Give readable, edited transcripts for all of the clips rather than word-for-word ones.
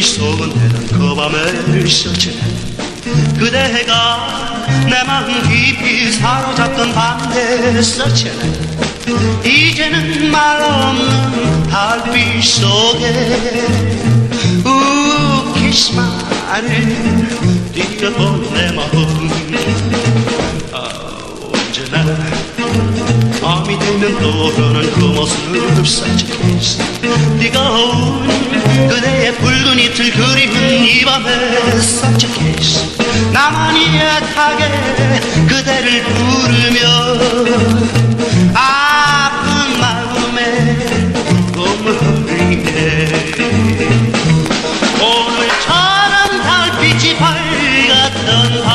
속은 해던 그 밤을 스치네 그대가 내 마음 깊이 사로잡던 밤에 스치네 이제는 말 없는 달빛 속에 웃기시마를 뛰어본 내 마음 언제나 밤이 되면 떠오르는 그 모습 산책했어 뜨거운 그대의 붉은 이틀 그리운 이 밤에 산책했어 나만이 애타게 그대를 부르며 아픈 마음에 꿈을 흘리네 오늘처럼 달빛이 밝았던 밤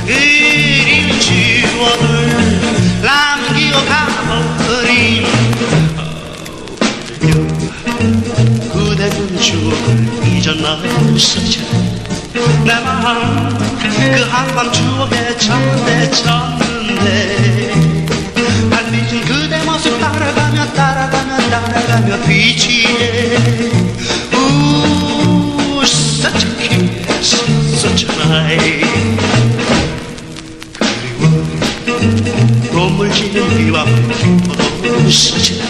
그리운 추억을 남기고 가버린 그대는 추억을 잊어놨었지 내 마음 그 한밤 추억에 쳤는데 달빛은 그대 모습 따라가며 비치네 such a kiss, such a night 그리워 롬을 지는 비와 기뻐도 스치네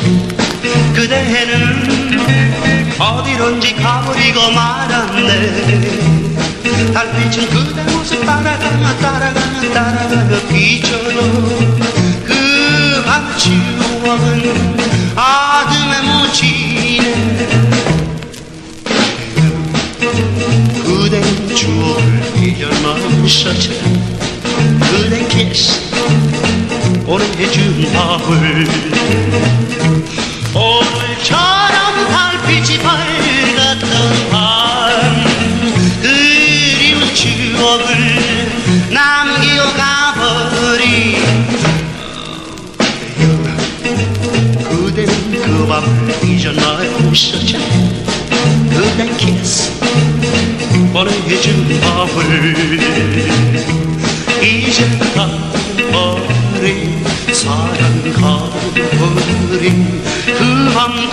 그대는 어디론지 가버리고 말았네 달빛은 그대 모습 따라가며 비춰도 그 밤의 추억은 어둠에 묻히네 그댄 추억을 잊어놨었지 그댄 키스 보내준 밥을 오늘처럼 달빛이 밝았던 밤 그리운 추억을 남기고 가버린 그댄 그 밤을 잊어놨었지 그댄 키스 보내준 밥을 이제 가버린 사랑 가버린 그 밤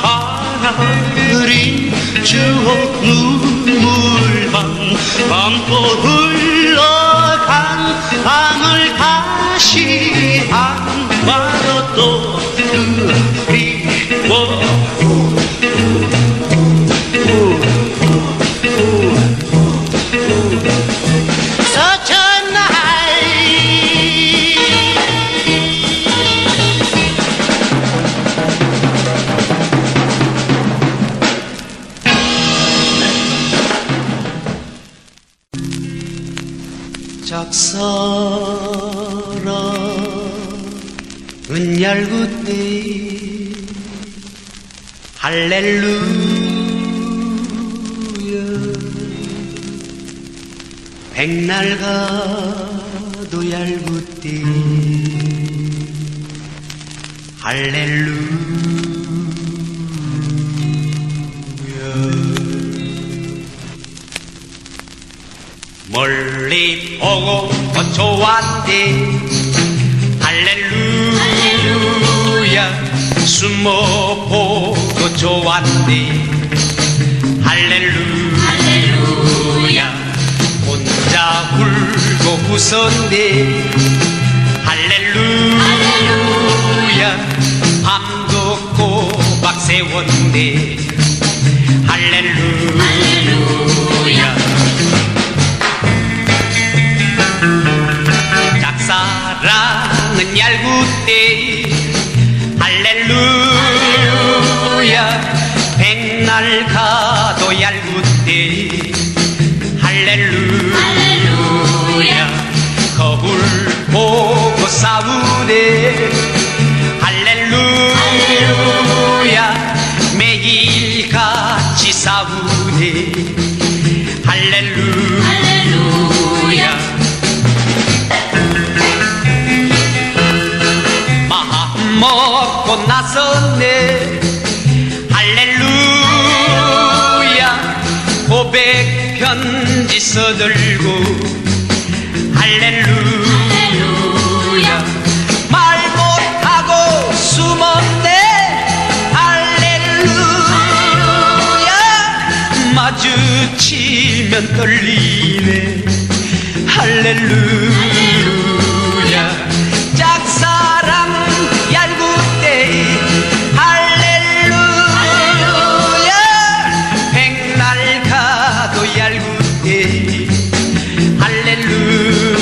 가버린 추억 눈물만 밤도 흘러간 밤을 다시 안 봐도 또 그리워 Such a night 작사라은 얄궂디 할렐루야 백날 가도 얄궂디 할렐루야 멀리 보고 좋았디 할렐루야 숨어 보고 좋았디 할렐루야 혼자 울고 웃었네 할렐루야 밤도 꼬박 세웠네 할렐루야 짝사랑은 얄궂대 할렐루야 백날 가도 얄궂대 할렐루야 거울 보고 싸우네 할렐루야 매일 같이 싸우네 할렐루야 마음 먹고 나섰네 할렐루야 고백 편지 써들고 할렐루야 말 못하고 숨었네 할렐루야 들으면 떨리네 할렐루야 짝사랑 얄궂대 할렐루야 백날 가도 얄궂대 할렐루야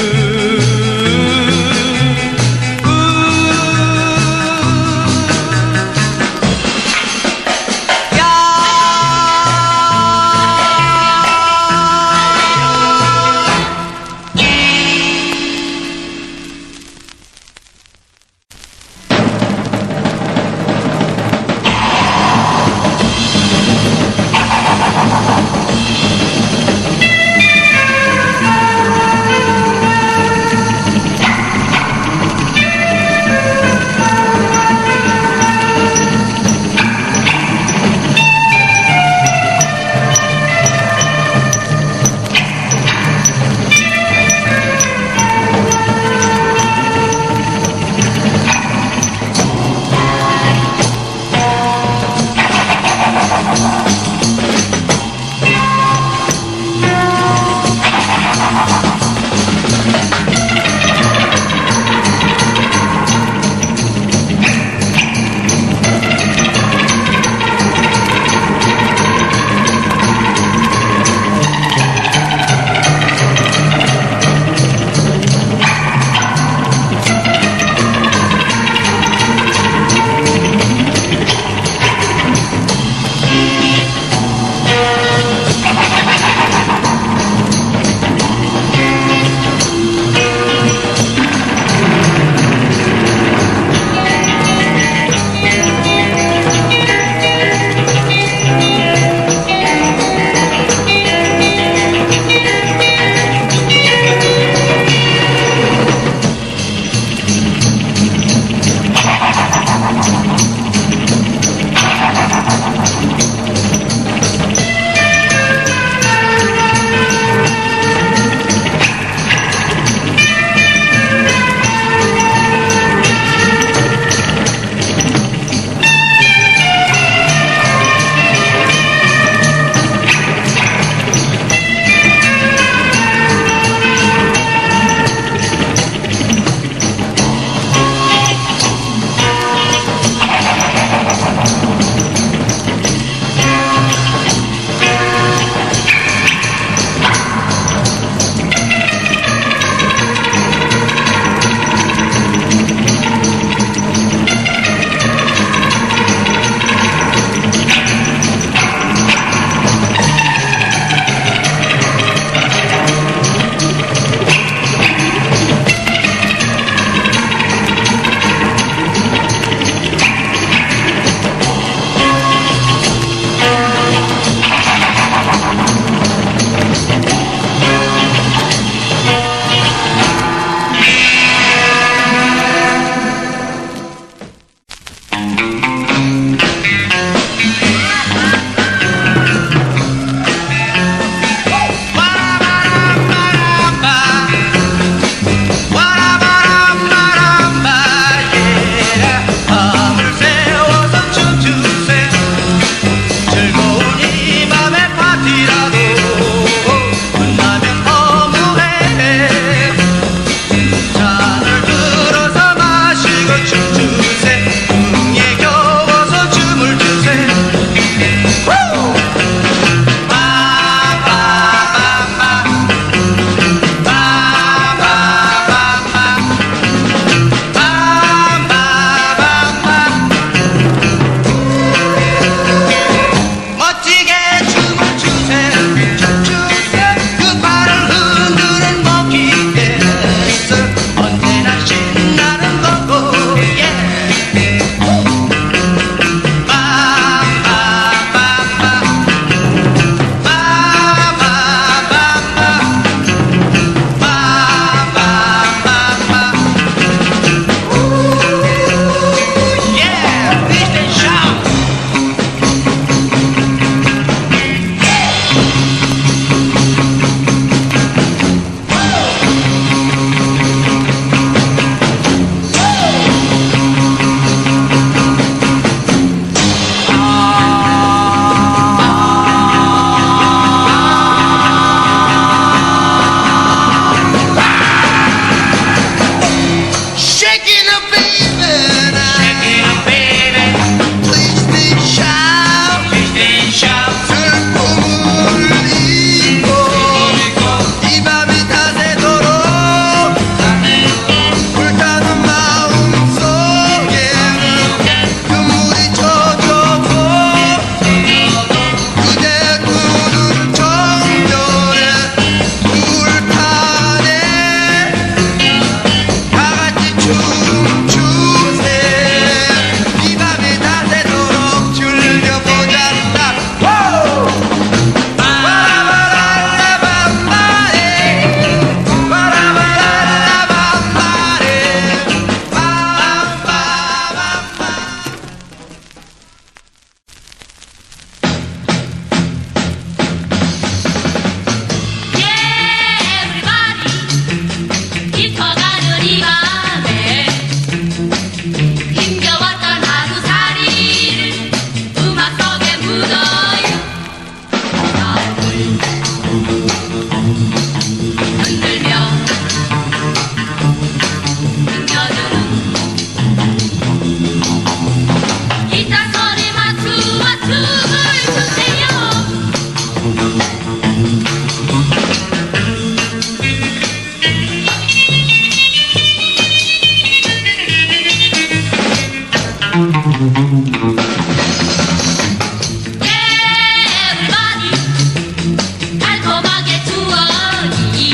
달콤하게 추억이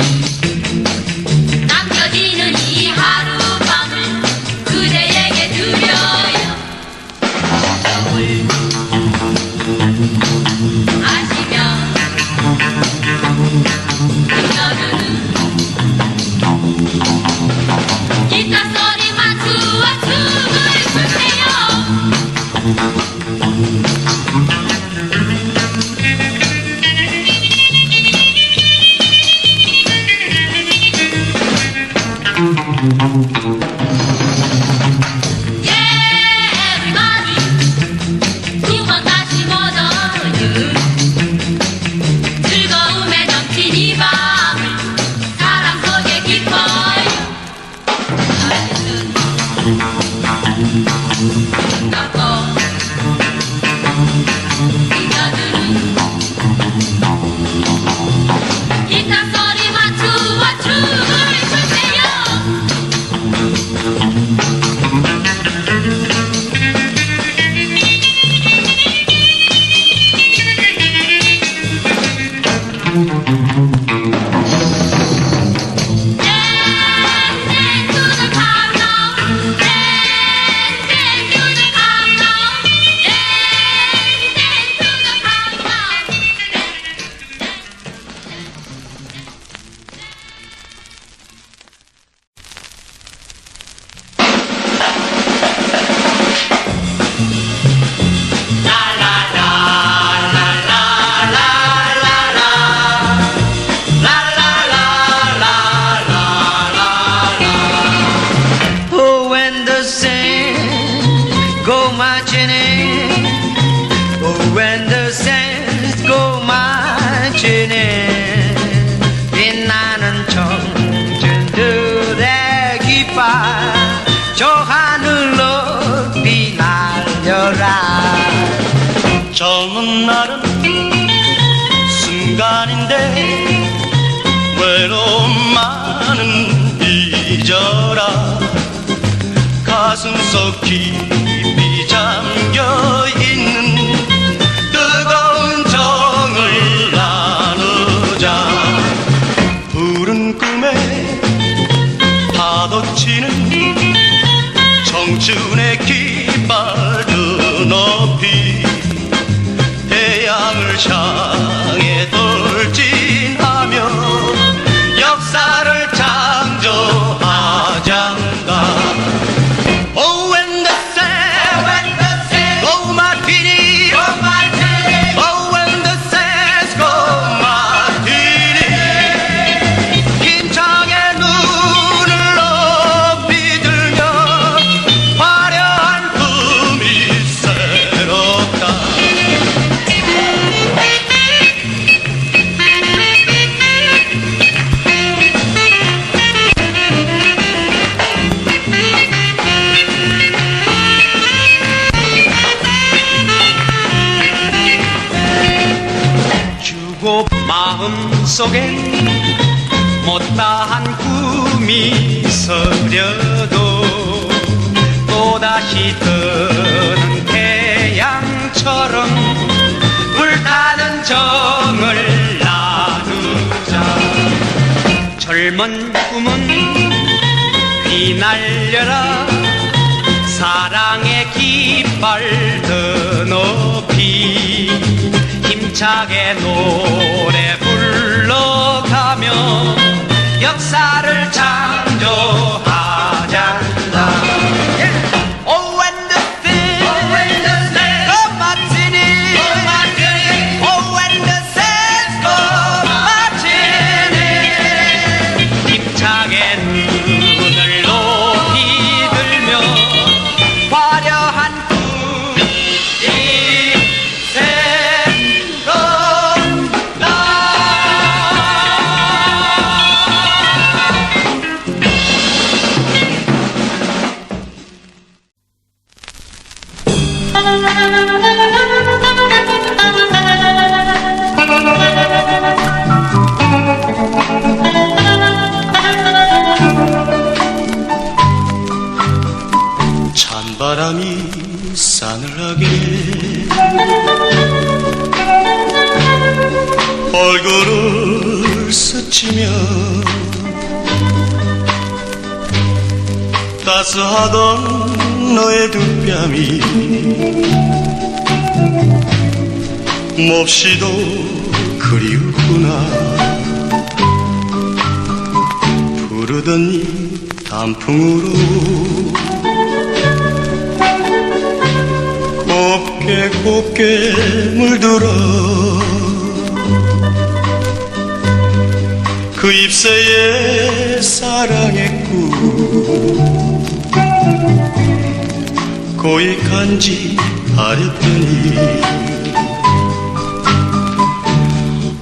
남겨지는 이 하룻밤을 그대에게 드려요. 정을 아시면 그녀는 기타 소리만 주어 춤을 추세요. Everybody 두 번 다시 모여요. 즐거움에 넘친 이 밤을 사랑 속에 깊어요. 하늘은 눈감고 그녀들은 기타 소리만 주어 춤을 추세요. Oh, when the saints go marching in. Oh, when the saints go marching in. 빛나는 청춘들의 깃발 저 하늘 높이 날려라. 젊은 날은 순간인데 외로움만은 잊어라. 가슴 속 깊이 잠겨있는 뜨거운 정을 나누자. 푸른 꿈에 파도치는 청춘의 깃발 더 높이 태양을 향해 돌진하며 역사를 창조하자가. Oh, when the saints go martini. Oh, when the saints go martini. 힘차게 눈을 높이 들며 화려한 꿈이 새롭다. 주고 마음속엔 못다한 꿈이 서려도 또다시 뜨는 태양처럼 불타는 정을 나누자. 젊은 꿈은 휘날려라. 사랑의 깃발 더 높이 힘차게 노래 불러가며 역사를 창조하자. Oh, when the saints go marching. Oh, when the saints go marching. 힘차게 눈을 높이 들며 화려한 꿈이 새롭다. 바람이 싸늘하게 얼굴을 스치며 따스하던 너의 두 뺨이 몹시도 그리우구나. 부르던 이 단풍으로 곱게 곱게 물들어 그 잎새에 사랑의 꿈 고익한지 아랬더니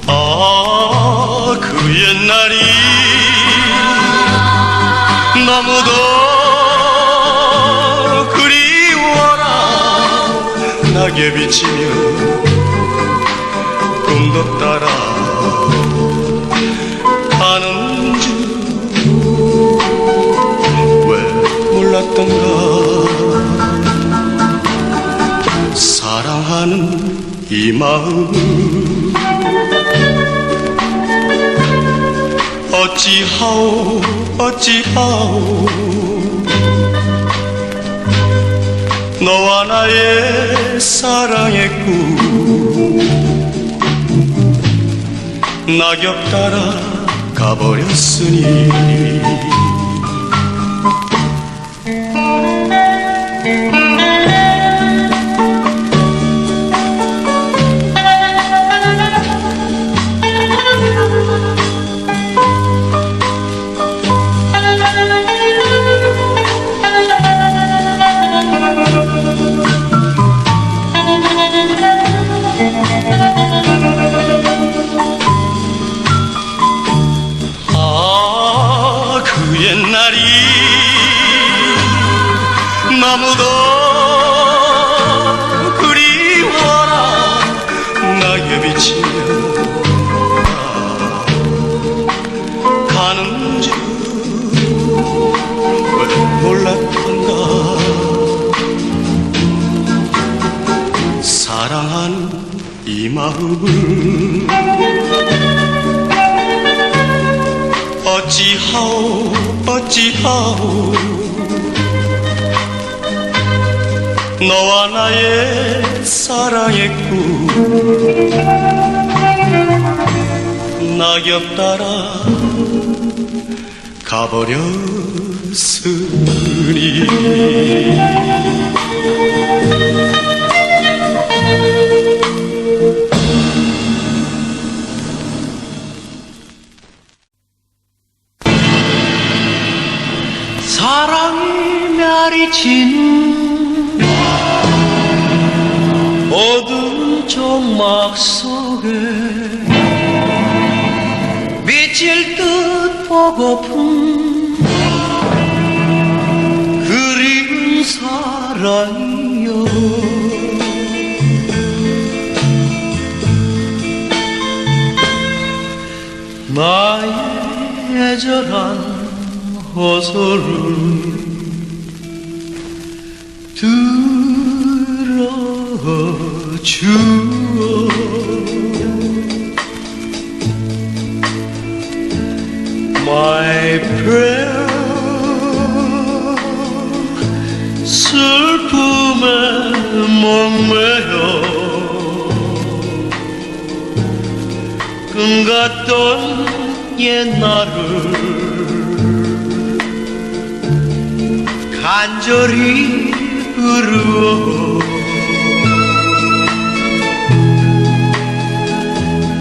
아, 그 옛날이 너무도 그리워라. 낙엽이 지며 꿈도 따라 가는 줄 왜 몰랐던가. 사랑하는 이 마음을 어찌하오 어찌하오. 너와 나의 사랑의 꿈 낙엽 따라 가버렸으니 옛날이 너무도 그리워라. 낙엽이 지며 가는 줄 왜 몰랐던가. 사랑하는 이 마음을 어찌하오 어찌하오. 너와 나의 사랑의 꿈 낙엽 따라 가버렸으니 사랑이 멸이치는 어두운 정막 속에 미칠 듯 보고픈 그리운 사랑이여. 나의 애절한 호소를 들어주어. My prayer 슬픔에 목매여 꿈 같던 옛날을 간절히 부르어.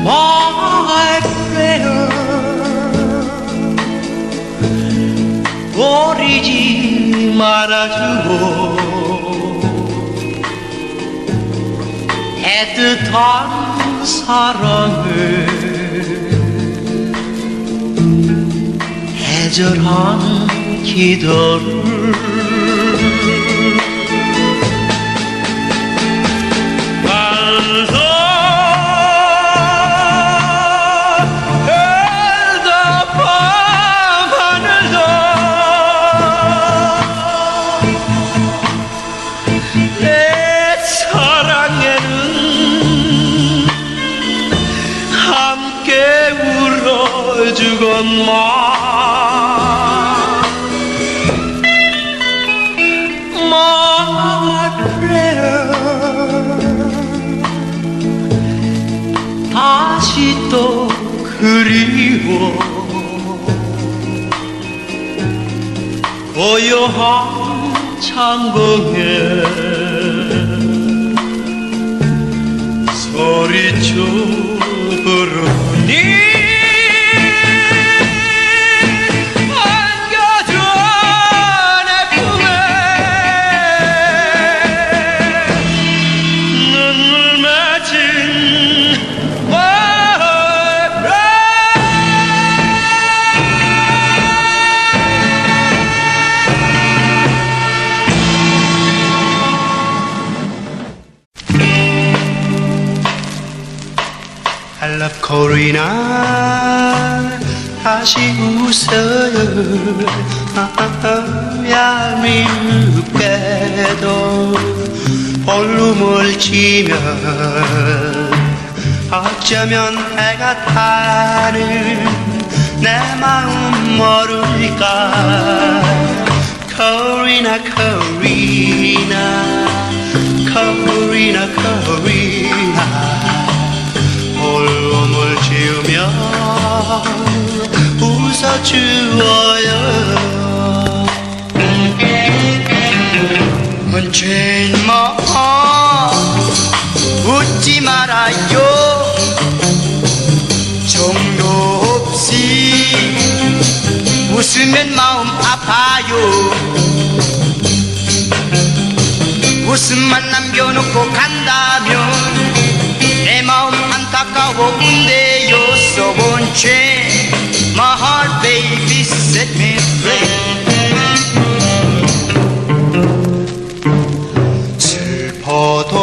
My prayer 버리지 말아주고 애틋한 사랑을 애절한 기도를 My prayer 다시 또 그리워 고요한 창공에 소리쳐 부르니 안겨줘 내 꿈에 눈물 맺힌 my I love Corina 다시 웃어요 얄밉게도 볼륨을 치면 어쩌면 해가 타는 내 마음 모를까 Corina Corina Corina Corina 볼륨을 지으며 웃어주어요 문친 마음 웃지 말아요 정도 없이 웃으면 마음 아파요 웃음만 남겨놓고 간다면 내 마음 안타까워운데요 So won't you my heart baby set me free 슬퍼도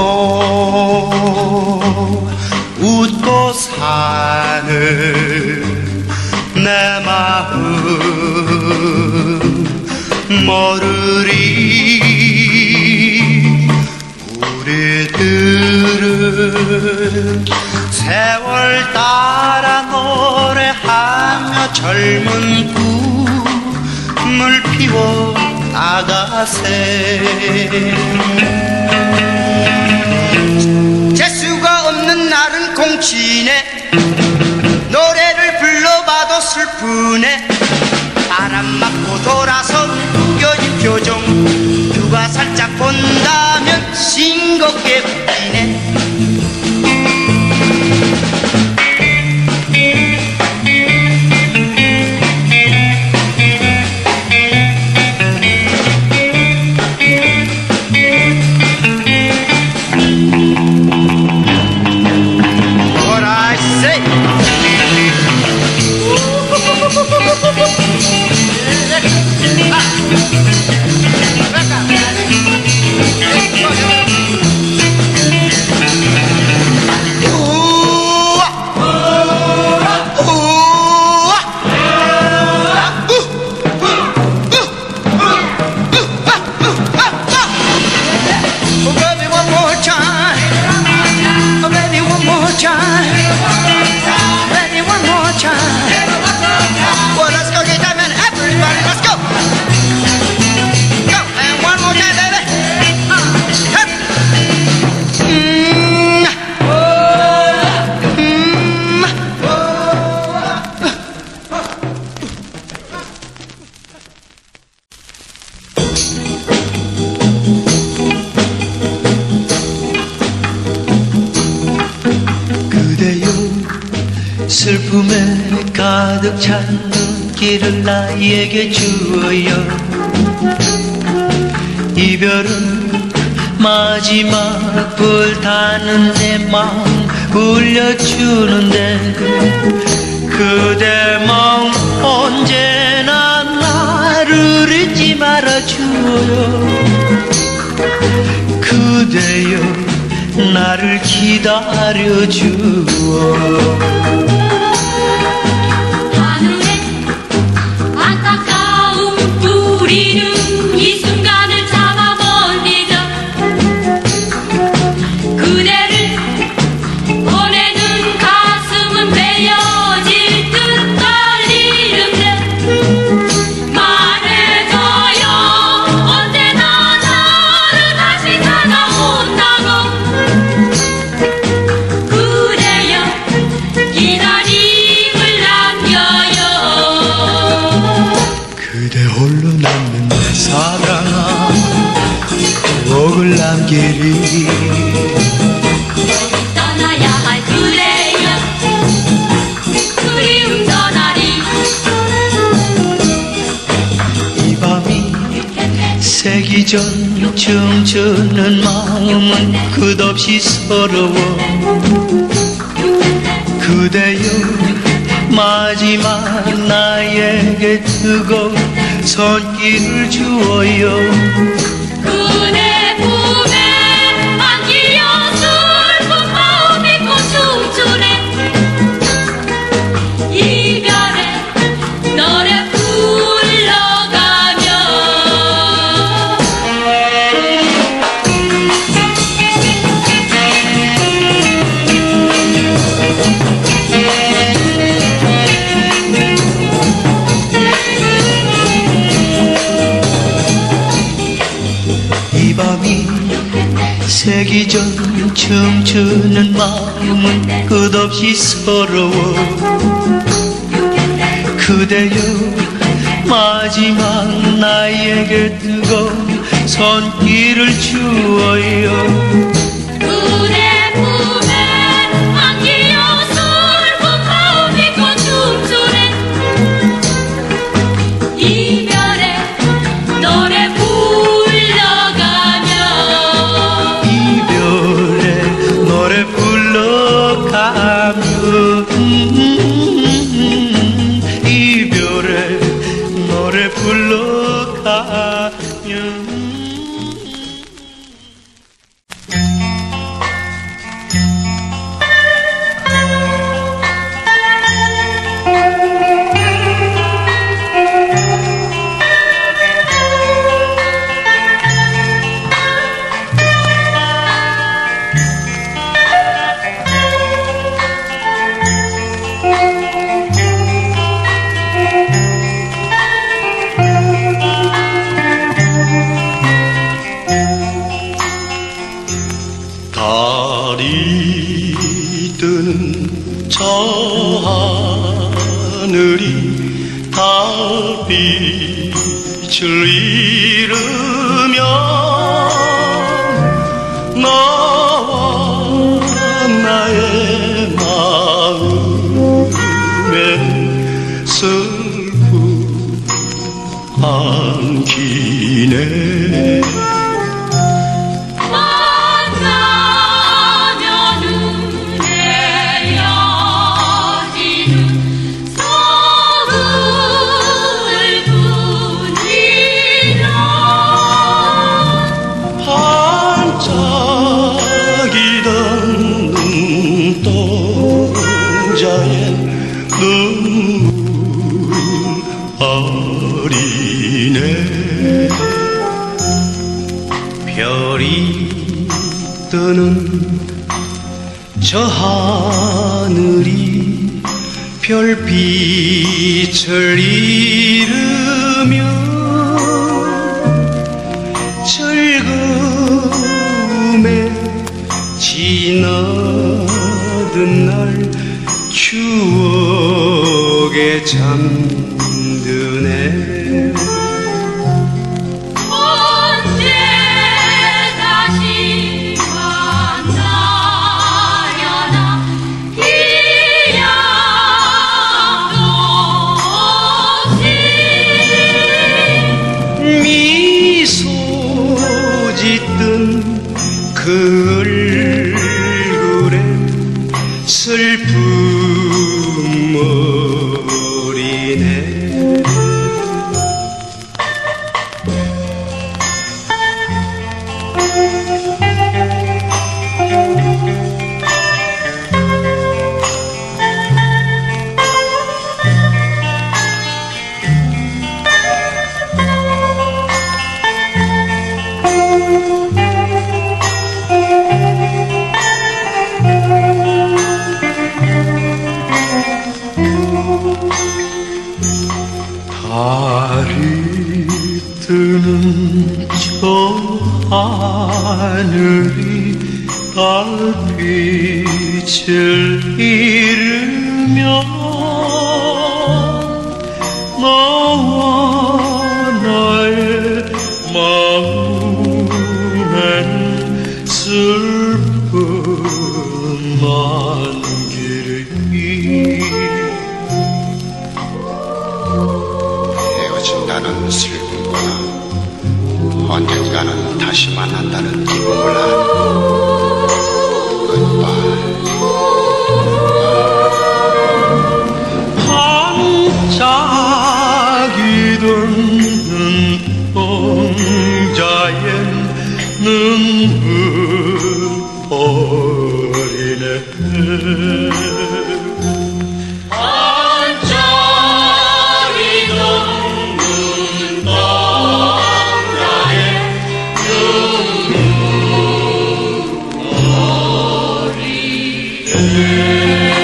웃고 사는 내 마음 모르리 우리들은 세월 따라 노래하며 젊은 꿈을 피워 나가세 재수가 없는 날은 공치네 노래를 불러봐도 슬프네 바람 맞고 돌아서 구겨진 표정 누가 살짝 본다면 싱겁게 웃기네 What I say 슬픔에 가득 찬 눈길을 나에게 주어요 이별은 마지막 불타는 내 마음 울려주는데 그대 마음 언제나 나를 잊지 말아주어요 그대여 나를 기다려주어 우리는 이 순간을 참아 못 잊어 그대를 보내는 가슴은 베어질 듯 떨리는 추억을 남기리. 떠나야 할 그래요 그리움 전하리 이 밤이 새기 전 춤추는 마음은 끝없이 서러워. 그대여 마지막 나에게 뜨거운 손길을 주어요. 그대 품에 안기어 슬픈 마음이 고춤추네 이별의 노래 불러가며 이 밤이 새기 전 춤추는 마음은 끝없이 서러워. 그대여 마지막 나에게 뜨거운 손길을 주어요. 그대 품에 안기어 슬픈 마음이 고춤추네 이별의 노래 불러가며 이별의 노래 불러가며 이별의 노래 불러가며 달이 뜨는 저 하늘이 달빛을 잃으면 나와 나의 마음에 슬픔 안기네. 만나면은 헤어지는 서글 뿐이라 반짝이던 눈동자에 눈물 어리네. 별이 뜨는 저 하늘이 별빛을 잃으며 즐거움에 지나든 날 추억에 잠드네. 언제 다시 만나려나 기약도 없이 미소 짓던 그 얼굴에 슬픔 어리네. 달이 뜨는 저 하늘이 달빛을 잃으면 나와 나의 마음에 반짝이던 눈동자엔 눈물 버리네 내